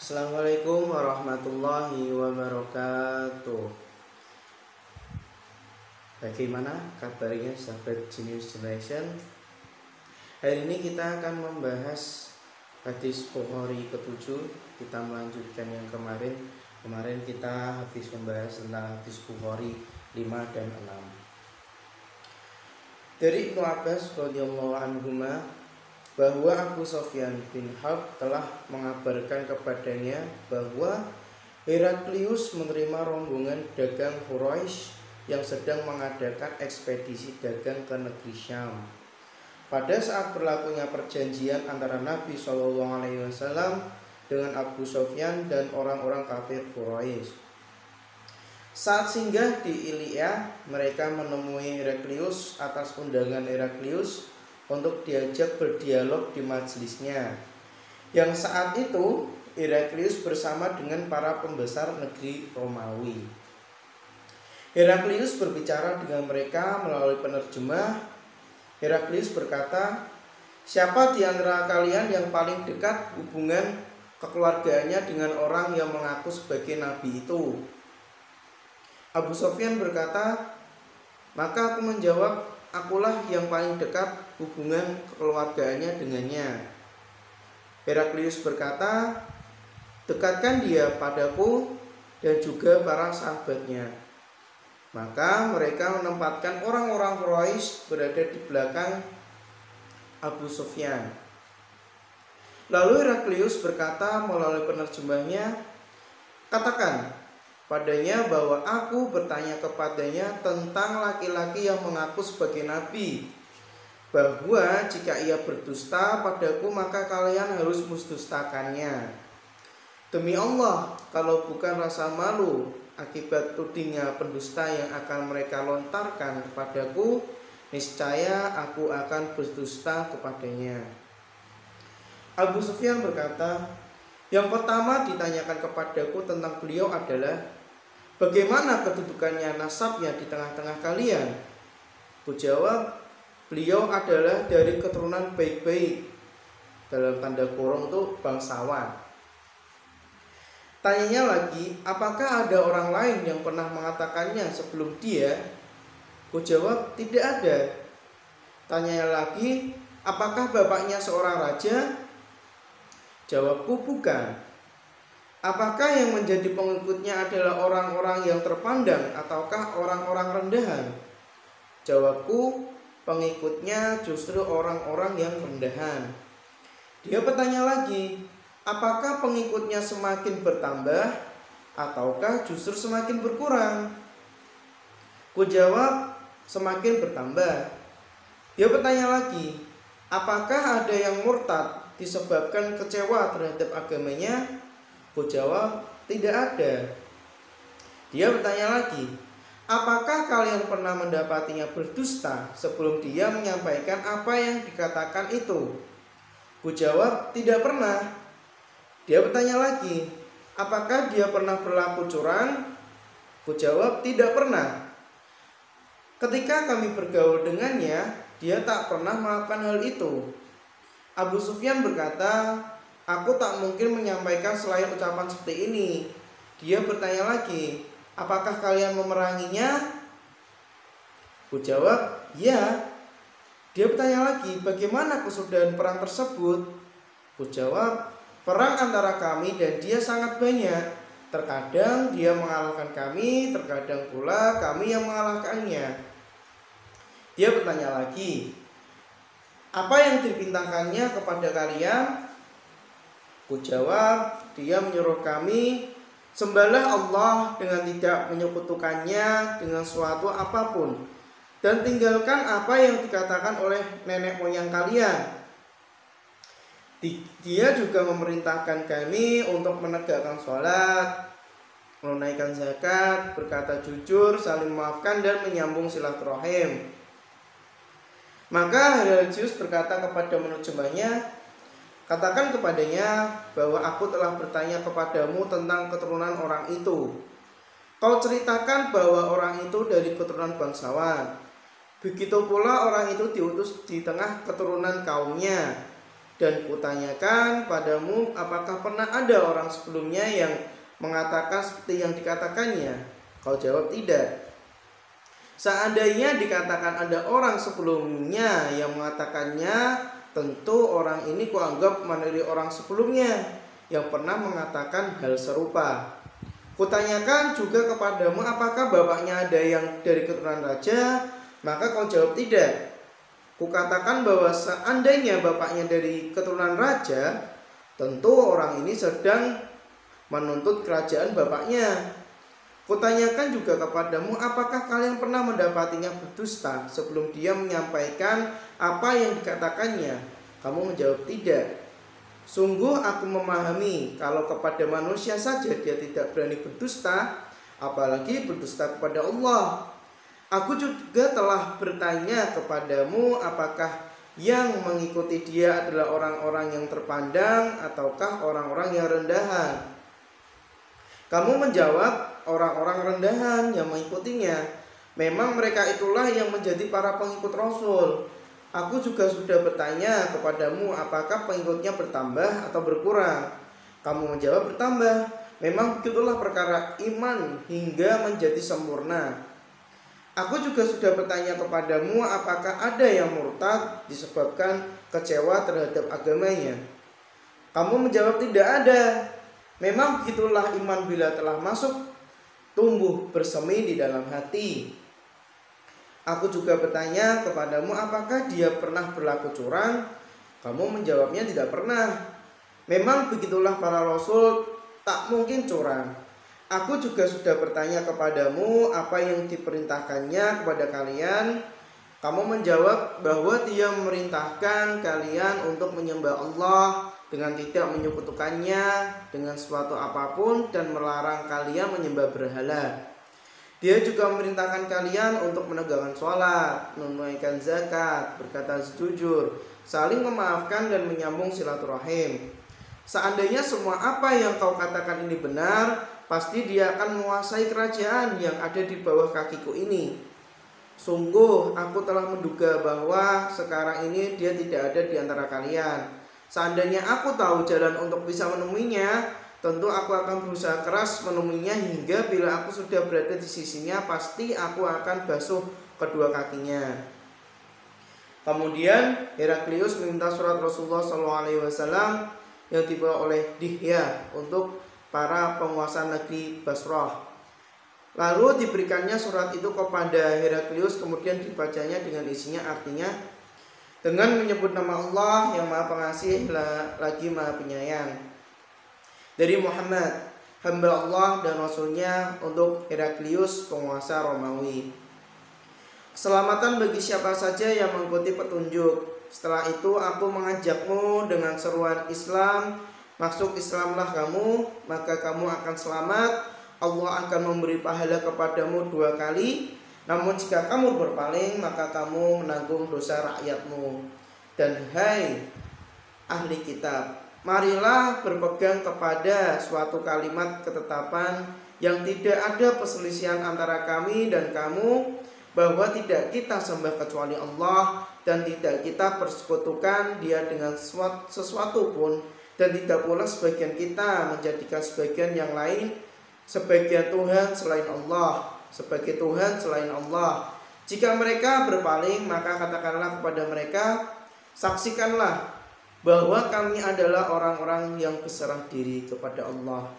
Assalamualaikum warahmatullahi wabarakatuh. Bagaimana kabarnya sahabat Genius Generation? Hari ini kita akan membahas hadis Bukhari ke-7. Kita melanjutkan yang kemarin. Kemarin kita habis membahas tentang hadis Bukhari 5 dan 6. Dari Ibnu Abbas radhiyallahu anhuma bahwa Abu Sufyan bin Harb telah mengabarkan kepadanya bahwa Heraklius menerima rombongan dagang Quraisy yang sedang mengadakan ekspedisi dagang ke negeri Syam. Pada saat berlakunya perjanjian antara Nabi SAW dengan Abu Sufyan dan orang-orang kafir Quraisy. Saat singgah di Ilya, mereka menemui Heraklius atas undangan Heraklius untuk diajak berdialog di majelisnya. Yang saat itu Heraklius bersama dengan para pembesar negeri Romawi. Heraklius berbicara dengan mereka melalui penerjemah. Heraklius berkata, "Siapa di antara kalian yang paling dekat hubungan kekeluargaannya dengan orang yang mengaku sebagai nabi itu?" Abu Sufyan berkata, "Maka aku menjawab, akulah yang paling dekat hubungan kekeluargaannya dengannya." Heraklius berkata, "Dekatkan dia padaku dan juga para sahabatnya." Maka mereka menempatkan orang-orang Quraisy berada di belakang Abu Sufyan. Lalu Heraklius berkata melalui penerjemahnya, "Katakan padanya bahwa aku bertanya kepadanya tentang laki-laki yang mengaku sebagai nabi, bahwa jika ia berdusta padaku maka kalian harus mendustakannya. Demi Allah, kalau bukan rasa malu akibat tudingnya pendusta yang akan mereka lontarkan kepadaku, niscaya aku akan berdusta kepadanya." Abu Sufyan berkata, "Yang pertama ditanyakan kepadaku tentang beliau adalah, bagaimana kedudukannya nasabnya di tengah-tengah kalian?" Aku jawab, "Beliau adalah dari keturunan baik-baik." Dalam tanda kurung itu bangsawan. Tanyanya lagi, "Apakah ada orang lain yang pernah mengatakannya sebelum dia?" Aku jawab, "Tidak ada." Tanyanya lagi, "Apakah bapaknya seorang raja?" Jawabku, "Bukan." "Apakah yang menjadi pengikutnya adalah orang-orang yang terpandang ataukah orang-orang rendahan?" Jawabku, "Pengikutnya justru orang-orang yang rendahan." Dia bertanya lagi, "Apakah pengikutnya semakin bertambah ataukah justru semakin berkurang?" Ku jawab, "Semakin bertambah." Dia bertanya lagi, "Apakah ada yang murtad disebabkan kecewa terhadap agamanya?" Ku jawab, "Tidak ada." Dia bertanya lagi, "Apakah kalian pernah mendapatinya berdusta sebelum dia menyampaikan apa yang dikatakan itu?" Ku jawab, "Tidak pernah." Dia bertanya lagi, "Apakah dia pernah berlaku curang?" Ku jawab, "Tidak pernah." Ketika kami bergaul dengannya, dia tak pernah melakukan hal itu. Abu Sufyan berkata, "Aku tak mungkin menyampaikan selain ucapan seperti ini." Dia bertanya lagi, "Apakah kalian memeranginya?" Ku jawab, "Ya." Dia bertanya lagi, "Bagaimana kesudahan perang tersebut?" Ku jawab, "Perang antara kami dan dia sangat banyak. Terkadang dia mengalahkan kami, terkadang pula kami yang mengalahkannya." Dia bertanya lagi, "Apa yang dipintahkannya kepada kalian?" Ku jawab, "Dia menyuruh kami sembahlah Allah dengan tidak menyekutukannya dengan suatu apapun, dan tinggalkan apa yang dikatakan oleh nenek moyang kalian. Dia juga memerintahkan kami untuk menegakkan sholat, menunaikan zakat, berkata jujur, saling memaafkan, dan menyambung silaturahim." Maka Heraklius berkata kepada penerjemahnya, "Katakan kepadanya bahwa aku telah bertanya kepadamu tentang keturunan orang itu. Kau ceritakan bahwa orang itu dari keturunan bangsawan. Begitu pula orang itu diutus di tengah keturunan kaumnya. Dan kutanyakan padamu, apakah pernah ada orang sebelumnya yang mengatakan seperti yang dikatakannya? Kau jawab tidak. Seandainya dikatakan ada orang sebelumnya yang mengatakannya, tentu orang ini kuanggap menjadi orang sebelumnya yang pernah mengatakan hal serupa. Kutanyakan juga kepadamu, apakah bapaknya ada yang dari keturunan raja? Maka kau jawab tidak. Kukatakan bahwa seandainya bapaknya dari keturunan raja, tentu orang ini sedang menuntut kerajaan bapaknya. Kutanyakan juga kepadamu, apakah kalian pernah mendapatinya berdusta sebelum dia menyampaikan apa yang dikatakannya? Kamu menjawab tidak. Sungguh aku memahami kalau kepada manusia saja dia tidak berani berdusta, apalagi berdusta kepada Allah. Aku juga telah bertanya kepadamu, apakah yang mengikuti dia adalah orang-orang yang terpandang ataukah orang-orang yang rendahan? Kamu menjawab, orang-orang rendahan yang mengikutinya. Memang mereka itulah yang menjadi para pengikut Rasul. Aku juga sudah bertanya kepadamu, apakah pengikutnya bertambah atau berkurang? Kamu menjawab bertambah. Memang begitulah perkara iman hingga menjadi sempurna. Aku juga sudah bertanya kepadamu, apakah ada yang murtad disebabkan kecewa terhadap agamanya? Kamu menjawab tidak ada. Memang begitulah iman bila telah masuk, tumbuh bersemi di dalam hati. Aku juga bertanya kepadamu, apakah dia pernah berlaku curang? Kamu menjawabnya tidak pernah. Memang begitulah para rasul, tak mungkin curang. Aku juga sudah bertanya kepadamu apa yang diperintahkannya kepada kalian. Kamu menjawab bahwa dia memerintahkan kalian untuk menyembah Allah dengan tidak menyekutukannya dengan suatu apapun dan melarang kalian menyembah berhala. Dia juga memerintahkan kalian untuk menegakkan sholat, menunaikan zakat, berkata jujur, saling memaafkan dan menyambung silaturahim. Seandainya semua apa yang kau katakan ini benar, pasti dia akan menguasai kerajaan yang ada di bawah kakiku ini. Sungguh aku telah menduga bahwa sekarang ini dia tidak ada di antara kalian. Seandainya aku tahu jalan untuk bisa menemuinya, tentu aku akan berusaha keras menemuinya hingga bila aku sudah berada di sisinya, pasti aku akan basuh kedua kakinya. Kemudian Heraklius meminta surat Rasulullah SAW yang dibawa oleh Dihya untuk para penguasa negeri Basrah. Lalu diberikannya surat itu kepada Heraklius, kemudian dibacanya dengan isinya, artinya dengan menyebut nama Allah yang Maha Pengasih lagi Maha Penyayang. Dari Muhammad, hamba Allah dan Rasulnya, untuk Heraklius, penguasa Romawi. Keselamatan bagi siapa saja yang mengikuti petunjuk. Setelah itu aku mengajakmu dengan seruan Islam. Masuk Islamlah kamu, maka kamu akan selamat. Allah akan memberi pahala kepadamu 2 kali. Namun jika kamu berpaling, maka kamu menanggung dosa rakyatmu. Dan hai ahli kitab, marilah berpegang kepada suatu kalimat ketetapan yang tidak ada perselisihan antara kami dan kamu, bahwa tidak kita sembah kecuali Allah dan tidak kita persekutukan dia dengan sesuatu pun, dan tidak pula sebagian kita menjadikan sebagian yang lain sebagian Tuhan selain Allah, sebagai Tuhan selain Allah. Jika mereka berpaling, maka katakanlah kepada mereka, saksikanlah bahwa kami adalah orang-orang yang berserah diri kepada Allah.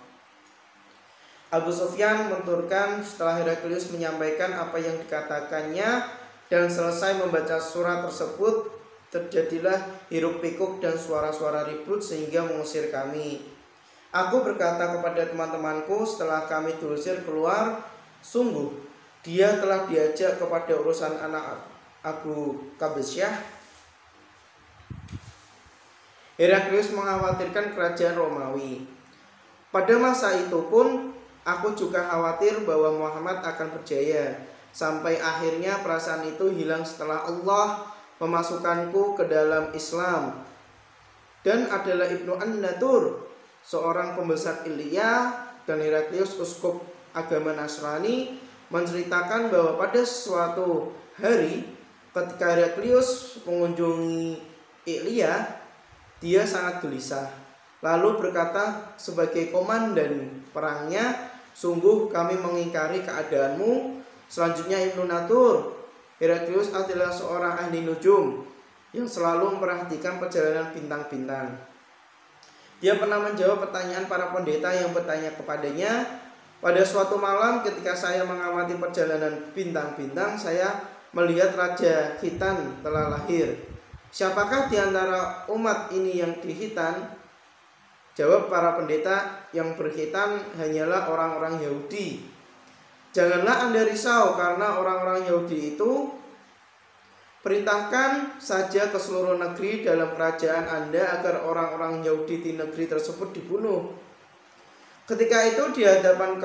Abu Sufyan menuturkan, setelah Heraklius menyampaikan apa yang dikatakannya dan selesai membaca surat tersebut, terjadilah hiruk pikuk dan suara-suara ribut sehingga mengusir kami. Aku berkata kepada teman-temanku setelah kami diusir keluar, sungguh dia telah diajak kepada urusan anak Abu Qabisyah. Heraklius mengkhawatirkan kerajaan Romawi. Pada masa itu pun aku juga khawatir bahwa Muhammad akan berjaya. Sampai akhirnya perasaan itu hilang setelah Allah memasukkanku ke dalam Islam. Dan adalah Ibnu An-Natur, seorang pembesar Ilya, dan Heraklius, uskup agama Nasrani, menceritakan bahwa pada suatu hari ketika Heraklius mengunjungi Ilya, dia sangat gelisah. Lalu berkata sebagai komandan perangnya, sungguh kami mengingkari keadaanmu. Selanjutnya Ibnu Natur, Heraklius adalah seorang ahli nujum yang selalu memperhatikan perjalanan bintang-bintang. Dia pernah menjawab pertanyaan para pendeta yang bertanya kepadanya. Pada suatu malam ketika saya mengamati perjalanan bintang-bintang, saya melihat Raja Khitan telah lahir. Siapakah di antara umat ini yang dihitan? Jawab para pendeta, yang berkhitan hanyalah orang-orang Yahudi. Janganlah Anda risau karena orang-orang Yahudi itu. Perintahkan saja ke seluruh negeri dalam kerajaan Anda agar orang-orang Yahudi di negeri tersebut dibunuh. Ketika itu di hadapan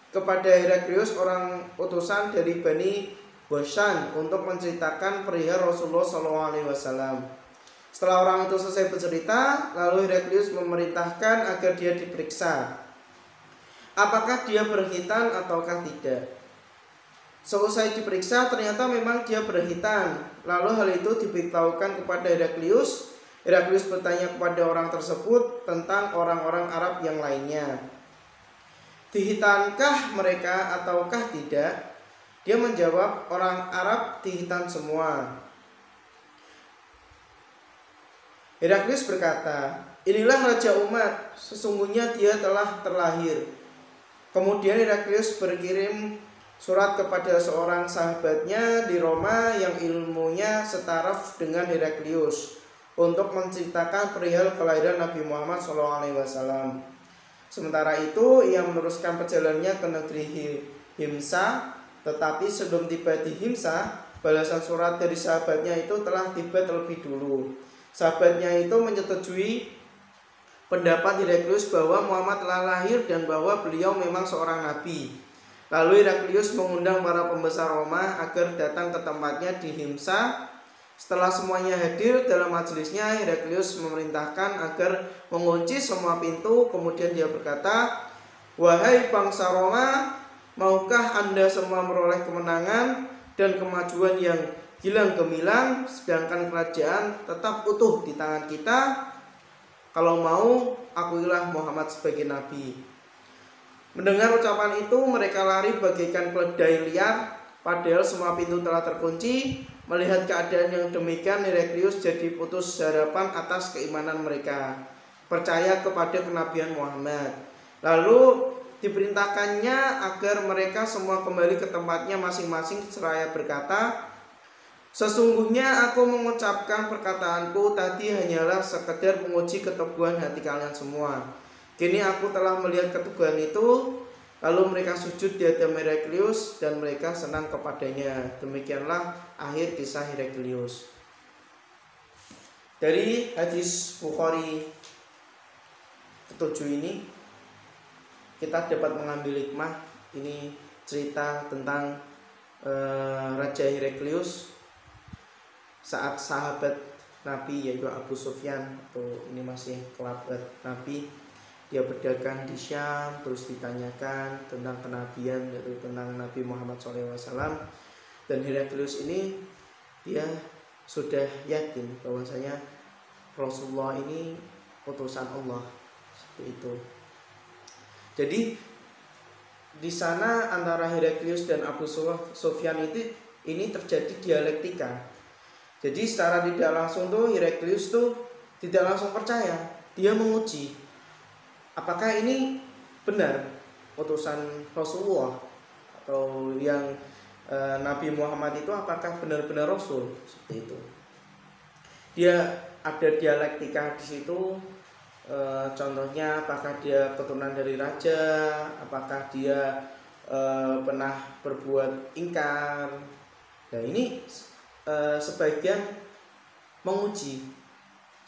kepada Heraklius orang utusan dari Bani Bashan untuk menceritakan perihal Rasulullah SAW. Setelah orang itu selesai bercerita, lalu Heraklius memerintahkan agar dia diperiksa. Apakah dia berkhitan ataukah tidak? Selesai diperiksa, ternyata memang dia berkhitan. Lalu hal itu diberitahukan kepada Heraklius. Heraklius bertanya kepada orang tersebut tentang orang-orang Arab yang lainnya. Dihitankah mereka ataukah tidak? Dia menjawab, orang Arab dihitan semua. Heraklius berkata, inilah raja umat, sesungguhnya dia telah terlahir. Kemudian Heraklius berkirim surat kepada seorang sahabatnya di Roma yang ilmunya setaraf dengan Heraklius untuk menceritakan perihal kelahiran Nabi Muhammad SAW. Sementara itu ia meneruskan perjalanannya ke negeri Himsa, tetapi sebelum tiba di Himsa, balasan surat dari sahabatnya itu telah tiba terlebih dulu. Sahabatnya itu menyetujui pendapat Heraklius bahwa Muhammad telah lahir dan bahwa beliau memang seorang nabi. Lalu Heraklius mengundang para pembesar Roma agar datang ke tempatnya di Himsa. Setelah semuanya hadir dalam majelisnya, Heraklius memerintahkan agar mengunci semua pintu. Kemudian dia berkata, wahai bangsa Roma, maukah Anda semua meroleh kemenangan dan kemajuan yang gilang gemilang, sedangkan kerajaan tetap utuh di tangan kita? Kalau mau, akuilah Muhammad sebagai nabi. Mendengar ucapan itu, mereka lari bagaikan keledai liar, padahal semua pintu telah terkunci. Melihat keadaan yang demikian, Heraklius jadi putus harapan atas keimanan mereka, percaya kepada kenabian Muhammad. Lalu diperintahkannya agar mereka semua kembali ke tempatnya masing-masing seraya berkata, sesungguhnya aku mengucapkan perkataanku tadi hanyalah sekedar menguji keteguhan hati kalian semua. Kini aku telah melihat keteguhan itu. Lalu mereka sujud di hadapan Heraklius dan mereka senang kepadanya. Demikianlah akhir kisah Heraklius. Dari hadis Bukhari ke-7 ini kita dapat mengambil hikmah. Ini cerita tentang Raja Heraklius saat sahabat Nabi yaitu Abu Sufyan, atau ini masih kerabat Nabi, dia berdagang di Syam, terus ditanyakan tentang kenabian, yaitu tentang Nabi Muhammad SAW. Dan Heraklius ini dia sudah yakin bahwasanya Rasulullah ini utusan Allah, seperti itu. Jadi di sana antara Heraklius dan Abu Sufyan ini terjadi dialektika. Jadi secara tidak langsung tuh Heraklius tuh tidak langsung percaya, dia menguji apakah ini benar utusan Rasulullah atau yang Nabi Muhammad itu apakah benar-benar Rasul, seperti itu. Dia ada dialektika di situ. Contohnya apakah dia keturunan dari raja, apakah dia pernah berbuat ingkar. Nah ini sebagian menguji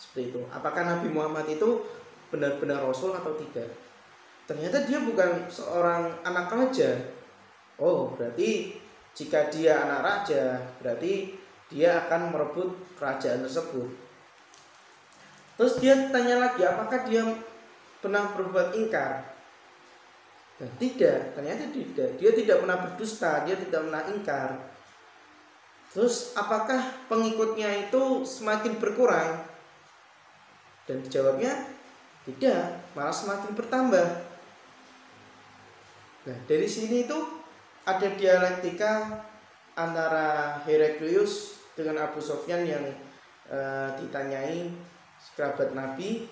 seperti itu. Apakah Nabi Muhammad itu benar-benar Rasul atau tidak? Ternyata dia bukan seorang anak raja. Oh, berarti jika dia anak raja, berarti dia akan merebut kerajaan tersebut. Terus dia tanya lagi, apakah dia pernah berbuat ingkar? Dan tidak, ternyata tidak. Dia tidak pernah berdusta, dia tidak pernah ingkar. Terus apakah pengikutnya itu semakin berkurang? Dan dijawabnya tidak, malah semakin bertambah. Nah, dari sini itu ada dialektika antara Heraklius dengan Abu Sofyan yang ditanyai kerabat Nabi.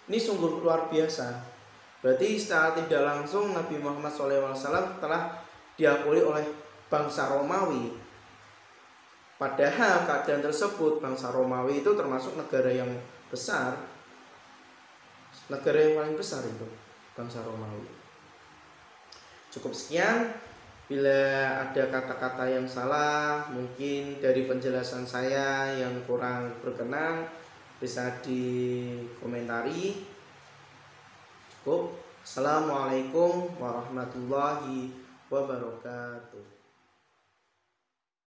Ini sungguh luar biasa. Berarti secara tidak langsung Nabi Muhammad SAW telah diakui oleh bangsa Romawi. Padahal keadaan tersebut, bangsa Romawi itu termasuk negara yang besar, negara yang paling besar itu bangsa Romawi. Cukup sekian. Bila ada kata-kata yang salah, mungkin dari penjelasan saya yang kurang berkenan, bisa dikomentari. Cukup. Assalamualaikum warahmatullahi wabarakatuh.